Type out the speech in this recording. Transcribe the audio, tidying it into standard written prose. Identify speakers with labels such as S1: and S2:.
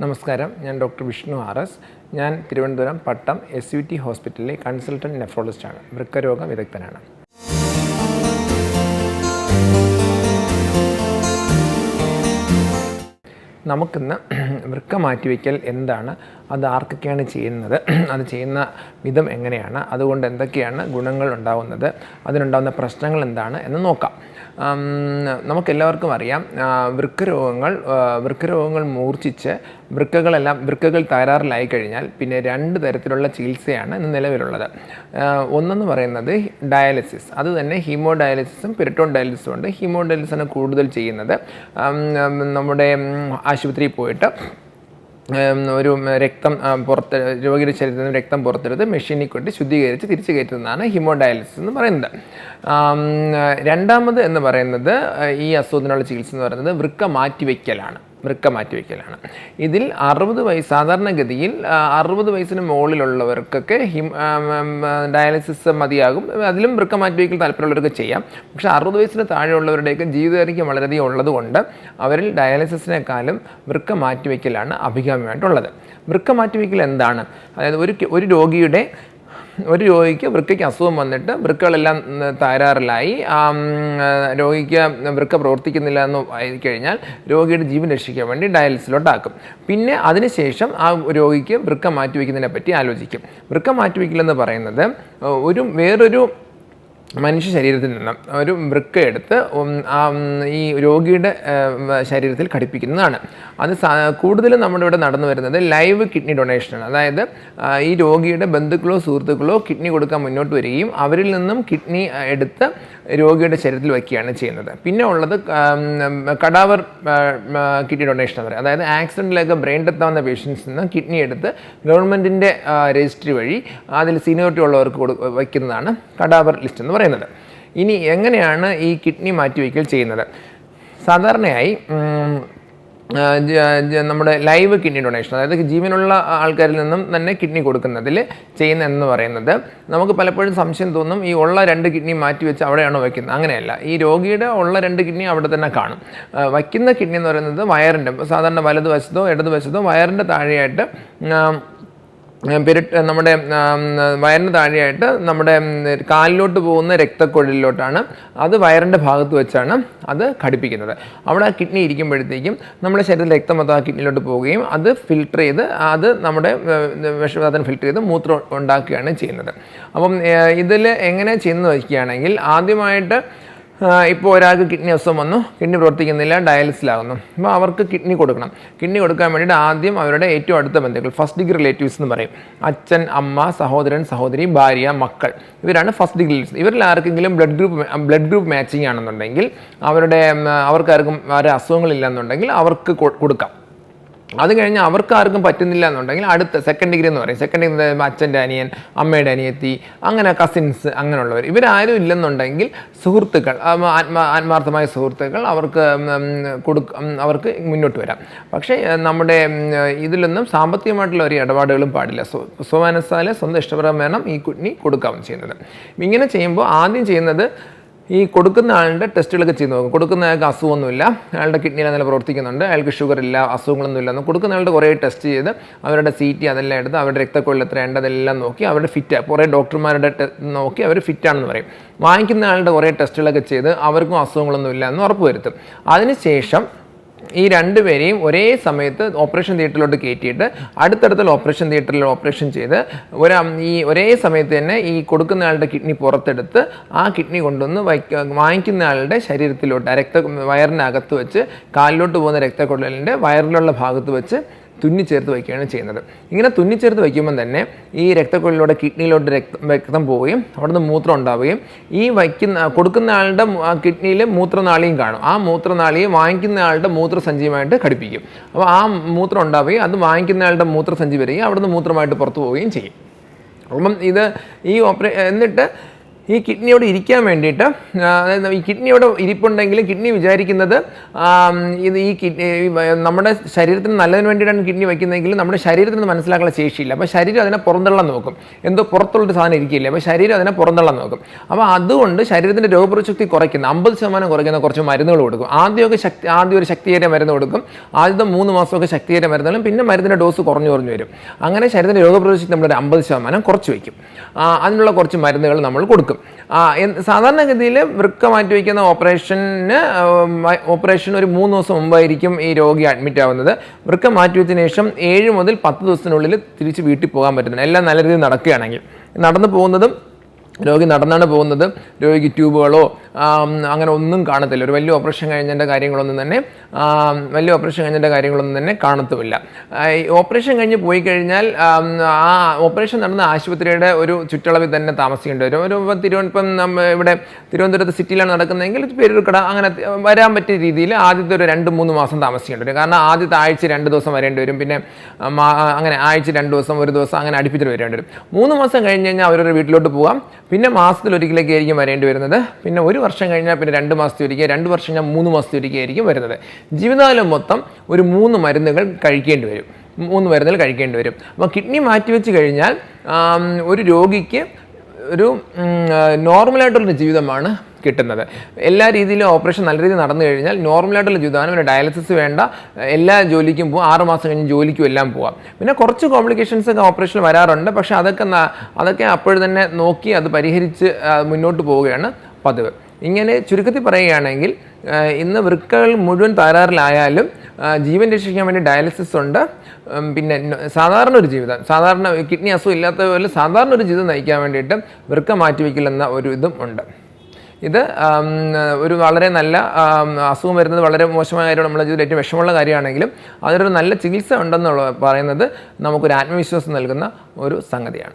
S1: നമസ്കാരം, ഞാൻ ഡോക്ടർ വിഷ്ണു ആർ.എസ്. ഞാൻ തിരുവനന്തപുരം പട്ടം SUT ഹോസ്പിറ്റലിലെ കൺസൾട്ടൻറ്റ് നെഫ്രോളജിസ്റ്റാണ്. വൃക്കരോഗ വിദഗ്ധനാണ്. നമുക്കിന്ന് വൃക്ക മാറ്റിവെക്കൽ എന്താണ്, അത് ആർക്കൊക്കെയാണ് ചെയ്യുന്നത്, അത് ചെയ്യുന്ന വിധം എങ്ങനെയാണ്, അതുകൊണ്ട് എന്തൊക്കെയാണ് ഗുണങ്ങൾ ഉണ്ടാകുന്നത്, അതിനുണ്ടാകുന്ന പ്രശ്നങ്ങൾ എന്താണ് എന്ന് നോക്കാം. നമുക്കെല്ലാവർക്കും അറിയാം, വൃക്കരോഗങ്ങൾ മൂർച്ഛിച്ച് വൃക്കകൾ തകരാറിലായി കഴിഞ്ഞാൽ പിന്നെ 2 തരത്തിലുള്ള ചികിത്സയാണ് ഇന്ന് നിലവിലുള്ളത്. ഒന്നെന്ന് പറയുന്നത് ഡയാലിസിസ്, അത് തന്നെ ഹീമോഡയാലിസിസും പെരിറ്റോൺ ഡയാലിസിസും ഉണ്ട്. ഹീമോഡയാലിസിസാണ് കൂടുതൽ ചെയ്യുന്നത്. നമ്മുടെ ആശുപത്രിയിൽ പോയിട്ട് ഒരു രക്തം രോഗിയുടെ ശരീരത്തിൽ നിന്ന് രക്തം പുറത്തെടുത്ത് മെഷീനിൽ കൊണ്ട് ശുദ്ധീകരിച്ച് തിരിച്ചു കയറ്റുന്നതാണ് ഹീമോഡയാലിസിസ് എന്ന് പറയുന്നത്. രണ്ടാമത് എന്ന് പറയുന്നത് ഈ അസുഖത്തിനുള്ള ചികിത്സ എന്ന് പറയുന്നത് വൃക്ക മാറ്റിവെക്കലാണ്. ഇതിൽ 60 വയസ്സ്, സാധാരണഗതിയിൽ 60 വയസ്സിന് മുകളിലുള്ളവർക്കൊക്കെ ഡയാലിസിസ് മതിയാകും. അതിലും വൃക്ക മാറ്റിവെക്കൽ താല്പര്യമുള്ളവർക്ക് ചെയ്യാം. പക്ഷേ 60 വയസ്സിന് താഴെയുള്ളവരുടെയൊക്കെ ജീവിതദൈർഘ്യം വളരെയധികം ഉള്ളതുകൊണ്ട് അവരിൽ ഡയാലിസിസിനേക്കാളും വൃക്ക മാറ്റിവെക്കലാണ് അഭികാമ്യമായിട്ടുള്ളത്. വൃക്ക മാറ്റിവെക്കൽ എന്താണ്? അതായത് ഒരു രോഗിക്ക് വൃക്കയ്ക്ക് അസുഖം വന്നിട്ട് വൃക്കകളെല്ലാം തകരാറിലായി, രോഗിക്ക് വൃക്ക പ്രവർത്തിക്കുന്നില്ല എന്ന് ആയിക്കഴിഞ്ഞാൽ രോഗിയുടെ ജീവൻ രക്ഷിക്കാൻ വേണ്ടി ഡയാലിസിലോട്ടാക്കും. പിന്നെ അതിനുശേഷം ആ രോഗിക്ക് വൃക്ക മാറ്റിവെക്കുന്നതിനെ പറ്റി ആലോചിക്കും. വൃക്ക മാറ്റിവെക്കലെന്ന് പറയുന്നത് വേറൊരു മനുഷ്യ ശരീരത്തിൽ നിന്നും ഒരു വൃക്ക എടുത്ത് ഈ രോഗിയുടെ ശരീരത്തിൽ ഘടിപ്പിക്കുന്നതാണ്. അത് കൂടുതലും നമ്മുടെ ഇവിടെ നടന്നു വരുന്നത് ലൈവ് കിഡ്നി ഡൊണേഷനാണ്. അതായത് ഈ രോഗിയുടെ ബന്ധുക്കളോ സുഹൃത്തുക്കളോ കിഡ്നി കൊടുക്കാൻ മുന്നോട്ട് വരികയും അവരിൽ നിന്നും കിഡ്നി എടുത്ത് രോഗിയുടെ ശരീരത്തിൽ വയ്ക്കുകയാണ് ചെയ്യുന്നത്. പിന്നെ ഉള്ളത് കടാവർ കിഡ്നി ഡൊണേഷൻ എന്ന് പറയും. അതായത് ആക്സിഡൻറ്റിലൊക്കെ ബ്രെയിൻ ഡെത്ത് ആവുന്ന പേഷ്യൻസിൽ നിന്ന് കിഡ്നി എടുത്ത് ഗവൺമെൻറ്റിൻ്റെ രജിസ്ട്രി വഴി അതിൽ സീനിയോറിറ്റി ഉള്ളവർക്ക് വയ്ക്കുന്നതാണ് കടാവർ ലിസ്റ്റ് എന്ന് പറയുന്നത്. ഇനി എങ്ങനെയാണ് ഈ കിഡ്നി മാറ്റിവെക്കൽ ചെയ്യുന്നത്? സാധാരണയായി നമ്മുടെ ലൈവ് കിഡ്നി ഡൊണേഷൻ, അതായത് ജീവനുള്ള ആൾക്കാരിൽ നിന്നും തന്നെ കിഡ്നി കൊടുക്കുന്നതിൽ ചെയ്യുന്നതെന്ന് പറയുന്നത്, നമുക്ക് പലപ്പോഴും സംശയം തോന്നും, ഈ ഉള്ള 2 കിഡ്നി മാറ്റി വെച്ച് അവിടെയാണോ വയ്ക്കുന്നത്? അങ്ങനെയല്ല. ഈ രോഗിയുടെ ഉള്ള 2 കിഡ്നി അവിടെ തന്നെ കാണും. വയ്ക്കുന്ന കിഡ്നി എന്ന് പറയുന്നത് വയറിൻ്റെ, സാധാരണ വലതുവശത്തോ ഇടതുവശത്തോ വയറിൻ്റെ താഴെയായിട്ട് നമ്മുടെ വയറിന് താഴെയായിട്ട് നമ്മുടെ കാലിലോട്ട് പോകുന്ന രക്തക്കുഴലിലോട്ടാണ്, അത് വയറിൻ്റെ ഭാഗത്ത് വെച്ചാണ് അത് ഘടിപ്പിക്കുന്നത്. അവിടെ ആ കിഡ്നി ഇരിക്കുമ്പോഴത്തേക്കും നമ്മുടെ ശരീരത്തിൽ രക്തം മൊത്തം ആ കിഡ്നിയിലോട്ട് പോവുകയും അത് ഫിൽട്ടർ ചെയ്ത് അത് നമ്മുടെ വിഷവാതം ഫിൽട്ടർ ചെയ്ത് മൂത്രം ഉണ്ടാക്കുകയാണ് ചെയ്യുന്നത്. അപ്പം ഇതിൽ എങ്ങനെ ചെയ്യുന്നത് വയ്ക്കുകയാണെങ്കിൽ, ആദ്യമായിട്ട് ഇപ്പോൾ ഒരാൾക്ക് കിഡ്നി അസുഖം വന്നു, കിഡ്നി പ്രവർത്തിക്കുന്നില്ല, ഡയാലിസിലാകുന്നു. അപ്പോൾ അവർക്ക് കിഡ്നി കൊടുക്കണം. കിഡ്നി കൊടുക്കാൻ വേണ്ടിയിട്ട് ആദ്യം അവരുടെ ഏറ്റവും അടുത്ത ബന്ധുക്കൾ, ഫസ്റ്റ് ഡിഗ്രി റിലേറ്റീവ്സ് എന്ന് പറയും. അച്ഛൻ, അമ്മ, സഹോദരൻ, സഹോദരി, ഭാര്യ, മക്കൾ, ഇവരാണ് ഫസ്റ്റ് ഡിഗ്രി റിലേറ്റീവ്സ്. ഇവരിൽ ആർക്കെങ്കിലും ബ്ലഡ് ഗ്രൂപ്പ് മാച്ചിങ് ആണെന്നുണ്ടെങ്കിൽ, അവർക്കാർക്കും വേറെ അസുഖങ്ങളില്ല അവർക്ക് കൊടുക്കാം. അത് കഴിഞ്ഞ് അവർക്കാർക്കും പറ്റുന്നില്ല എന്നുണ്ടെങ്കിൽ അടുത്ത സെക്കൻഡ് ഡിഗ്രി എന്ന് പറയും. സെക്കൻഡ് ഡിഗ്രി അച്ഛൻ്റെ അനിയൻ, അമ്മയുടെ അനിയത്തി, അങ്ങനെ കസിൻസ്, അങ്ങനെയുള്ളവർ. ഇവരാരും ഇല്ലെന്നുണ്ടെങ്കിൽ സുഹൃത്തുക്കൾ, ആത്മാർത്ഥമായ സുഹൃത്തുക്കൾ അവർക്ക് മുന്നോട്ട് വരാം. പക്ഷേ നമ്മുടെ ഇതിലൊന്നും സാമ്പത്തികമായിട്ടുള്ള ഒരു ഇടപാടുകളും പാടില്ല. സ്വമനസ്സാലെ സ്വന്തം ഇഷ്ടപ്രകാരം വേണം ഈ കിഡ്നി കൊടുക്കാൻ ചെയ്യുന്നത്. ഇങ്ങനെ ചെയ്യുമ്പോൾ ആദ്യം ചെയ്യുന്നത്, ഈ കൊടുക്കുന്ന ആളുടെ ടെസ്റ്റുകളൊക്കെ ചെയ്ത് നോക്കും. കൊടുക്കുന്ന ആൾക്ക് അസുഖമൊന്നുമില്ല, അയാളുടെ കിഡ്നിയിൽ നല്ല പ്രവർത്തിക്കുന്നുണ്ട്, അയാൾക്ക് ഷുഗർ ഇല്ല, അസുഖങ്ങളൊന്നും ഇല്ലെന്ന് കൊടുക്കുന്ന ആളുടെ കുറേ ടെസ്റ്റ് ചെയ്ത് അവരുടെ CT അതെല്ലാം എടുത്ത് അവരുടെ രക്തക്കൊള്ളിൽ എത്രയുണ്ട് അതെല്ലാം നോക്കി അവരുടെ ഫിറ്റ്, കുറേ ഡോക്ടർമാരുടെ നോക്കി അവർ ഫിറ്റാണെന്ന് പറയും. വാങ്ങിക്കുന്ന ആളുടെ കുറേ ടെസ്റ്റുകളൊക്കെ ചെയ്ത് അവർക്കും അസുഖങ്ങളൊന്നും ഇല്ല എന്ന് ഉറപ്പ് വരുത്തും. അതിനുശേഷം ഈ 2 പേരെയും ഒരേ സമയത്ത് ഓപ്പറേഷൻ തിയേറ്ററിലോട്ട് കയറ്റിയിട്ട് അടുത്തടുത്തുള്ള ഓപ്പറേഷൻ തിയേറ്ററിൽ ഓപ്പറേഷൻ ചെയ്ത് ഒരേ സമയത്ത് തന്നെ ഈ കൊടുക്കുന്ന ആളുടെ കിഡ്നി പുറത്തെടുത്ത് ആ കിഡ്നി കൊണ്ടുവന്ന് വാങ്ങിക്കുന്ന ആളുടെ ശരീരത്തിലോട്ട് വയറിനകത്ത് വെച്ച് കാലിലോട്ട് പോകുന്ന രക്തക്കുഴലിൻ്റെ വയറിലുള്ള ഭാഗത്ത് വെച്ച് തുന്നിച്ചേർത്ത് വയ്ക്കുകയാണ് ചെയ്യുന്നത്. ഇങ്ങനെ തുന്നിച്ചേർത്ത് വയ്ക്കുമ്പം തന്നെ ഈ രക്തക്കുഴലിലൂടെ കിഡ്നിയിലോട്ട് രക്തം പോവുകയും അവിടുന്ന് മൂത്രം ഉണ്ടാവുകയും കൊടുക്കുന്ന ആളുടെ കിഡ്നിയിൽ മൂത്രനാളിയും കാണും. ആ മൂത്രനാളിയെ വാങ്ങിക്കുന്ന ആളുടെ മൂത്രസഞ്ചിയുമായിട്ട് ഘടിപ്പിക്കും. അപ്പോൾ ആ മൂത്രം ഉണ്ടാവുകയും അത് വാങ്ങിക്കുന്ന ആളുടെ മൂത്രസഞ്ചി വരികയും അവിടുന്ന് മൂത്രമായിട്ട് പുറത്തു പോവുകയും ചെയ്യും. അപ്പം എന്നിട്ട് ഈ കിഡ്നിയോട് ഇരിക്കാൻ വേണ്ടിയിട്ട് അതായത് ഈ കിഡ്നിയോട് ഇരിപ്പുണ്ടെങ്കിലും കിഡ്നി വിചാരിക്കുന്നത് ഇത് ഈ കിഡ്നി നമ്മുടെ ശരീരത്തിന് നല്ലതിന് വേണ്ടിയിട്ടാണ് കിഡ്നി വയ്ക്കുന്നതെങ്കിലും നമ്മുടെ ശരീരത്തിന് മനസ്സിലാക്കാനുള്ള ശേഷിയില്ല. അപ്പോൾ ശരീരം അതിനെ പുറന്തള്ളാൻ നോക്കും, എന്തോ പുറത്തുള്ളൊരു സാധനം ഇരിക്കില്ല, അപ്പോൾ ശരീരം അതിനെ പുറന്തള്ളാൻ നോക്കും. അപ്പോൾ അതുകൊണ്ട് ശരീരത്തിൻ്റെ രോഗപ്രതിശക്തി കുറയ്ക്കുന്ന 50% കുറയ്ക്കുന്ന കുറച്ച് മരുന്നുകൾ കൊടുക്കും. ആദ്യം ഒരു ശക്തിയേറിയ മരുന്ന് കൊടുക്കും. ആദ്യത്തെ 3 മാസമൊക്കെ ശക്തിയേറിയ മരുന്നുകളും പിന്നെ മരുന്നിൻ്റെ ഡോസ് കുറഞ്ഞു വരും. അങ്ങനെ ശരീരത്തിൻ്റെ രോഗപ്രതിശക്തി നമ്മളൊരു 50% കുറച്ച് വയ്ക്കും. അതിനുള്ള കുറച്ച് മരുന്നുകൾ നമ്മൾ കൊടുക്കും. സാധാരണഗതിയിൽ വൃക്ക മാറ്റിവെക്കുന്ന ഓപ്പറേഷൻ ഒരു 3 ദിവസം മുമ്പായിരിക്കും ഈ രോഗി അഡ്മിറ്റ് ആവുന്നത്. വൃക്ക മാറ്റിവെച്ചതിന് ശേഷം 7 മുതൽ 10 ദിവസത്തിനുള്ളിൽ തിരിച്ച് വീട്ടിൽ പോകാൻ പറ്റുന്നത്, എല്ലാം നല്ല രീതിയിൽ നടക്കുകയാണെങ്കിൽ. നടന്നു പോകുന്നതും രോഗി നടന്നാണ് പോകുന്നത്, രോഗിക്ക് ട്യൂബുകളോ അങ്ങനെ ഒന്നും കാണത്തില്ല. ഒരു വലിയ ഓപ്പറേഷൻ കഴിഞ്ഞതിൻ്റെ കാര്യങ്ങളൊന്നും തന്നെ കാണത്തുമില്ല. ഈ ഓപ്പറേഷൻ കഴിഞ്ഞ് പോയി കഴിഞ്ഞാൽ ആ ഓപ്പറേഷൻ നടന്ന ആശുപത്രിയുടെ ഒരു ചുറ്റളവിൽ തന്നെ താമസിക്കേണ്ടി വരും. ഇവിടെ തിരുവനന്തപുരത്ത് സിറ്റിയിലാണ് നടക്കുന്നതെങ്കിൽ പേരൂർക്കട അങ്ങനെ വരാൻ പറ്റിയ രീതിയിൽ ആദ്യത്തെ ഒരു 2-3 മാസം താമസിക്കേണ്ടി വരും. കാരണം ആദ്യത്തെ ആഴ്ച 2 ദിവസം വരേണ്ടി വരും, പിന്നെ അങ്ങനെ ആഴ്ച 2 ദിവസം 1 ദിവസം അങ്ങനെ അടുപ്പിച്ചിട്ട് വരേണ്ടി വരും. 3 മാസം കഴിഞ്ഞ് കഴിഞ്ഞാൽ അവരൊരു വീട്ടിലോട്ട് പോകാം. പിന്നെ മാസത്തിലൊരിക്കലൊക്കെ ആയിരിക്കും വരേണ്ടി വരുന്നത്. പിന്നെ 1 വർഷം കഴിഞ്ഞാൽ പിന്നെ 2 മാസത്തിലൊരിക്കൽ, 2 വർഷം കഴിഞ്ഞാൽ 3 മാസത്തിലൊരിക്കൽ ആയിരിക്കും വരുന്നത്. ജീവിതകാലം മൊത്തം ഒരു 3 മരുന്നുകൾ കഴിക്കേണ്ടി വരും. അപ്പോൾ കിഡ്നി മാറ്റിവെച്ച് കഴിഞ്ഞാൽ ഒരു രോഗിക്ക് ഒരു നോർമലായിട്ടുള്ളൊരു ജീവിതമാണ് കിട്ടുന്നത്. എല്ലാ രീതിയിലും ഓപ്പറേഷൻ നല്ല രീതിയിൽ നടന്നു കഴിഞ്ഞാൽ നോർമലായിട്ടുള്ള ജീവിതമാണ്. പിന്നെ ഡയാലിസിസ് വേണ്ട, എല്ലാ ജോലിക്കും പോകാം, 6 മാസം കഴിഞ്ഞ് ജോലിക്കും എല്ലാം പോകാം. പിന്നെ കുറച്ച് കോംപ്ലിക്കേഷൻസ് ഒക്കെ ഓപ്പറേഷനിൽ വരാറുണ്ട്. പക്ഷേ അതൊക്കെ അപ്പോഴും തന്നെ നോക്കി അത് പരിഹരിച്ച് മുന്നോട്ട് പോവുകയാണ് പതിവ്. ഇങ്ങനെ ചുരുക്കത്തിൽ പറയുകയാണെങ്കിൽ ഇന്ന് വൃക്കകൾ മുഴുവൻ തകരാറിലായാലും ജീവൻ രക്ഷിക്കാൻ വേണ്ടി ഡയാലിസിസ് ഉണ്ട്. പിന്നെ സാധാരണ കിഡ്നി അസുഖം ഇല്ലാത്ത പോലെ സാധാരണ ഒരു ജീവിതം നയിക്കാൻ വേണ്ടിയിട്ട് വൃക്ക മാറ്റിവെക്കലെന്ന ഒരു ഇതും ഉണ്ട്. ഇത് ഒരു വളരെ നല്ല അസുഖം വരുന്നത് വളരെ മോശമായ കാര്യമാണ്, നമ്മുടെ ജീവിതത്തിൽ ഏറ്റവും വിഷമമുള്ള കാര്യമാണെങ്കിലും അതിനൊരു നല്ല ചികിത്സ ഉണ്ടെന്നുള്ളത് പറയുന്നത് നമുക്കൊരു ആത്മവിശ്വാസം നൽകുന്ന ഒരു സംഗതിയാണ്.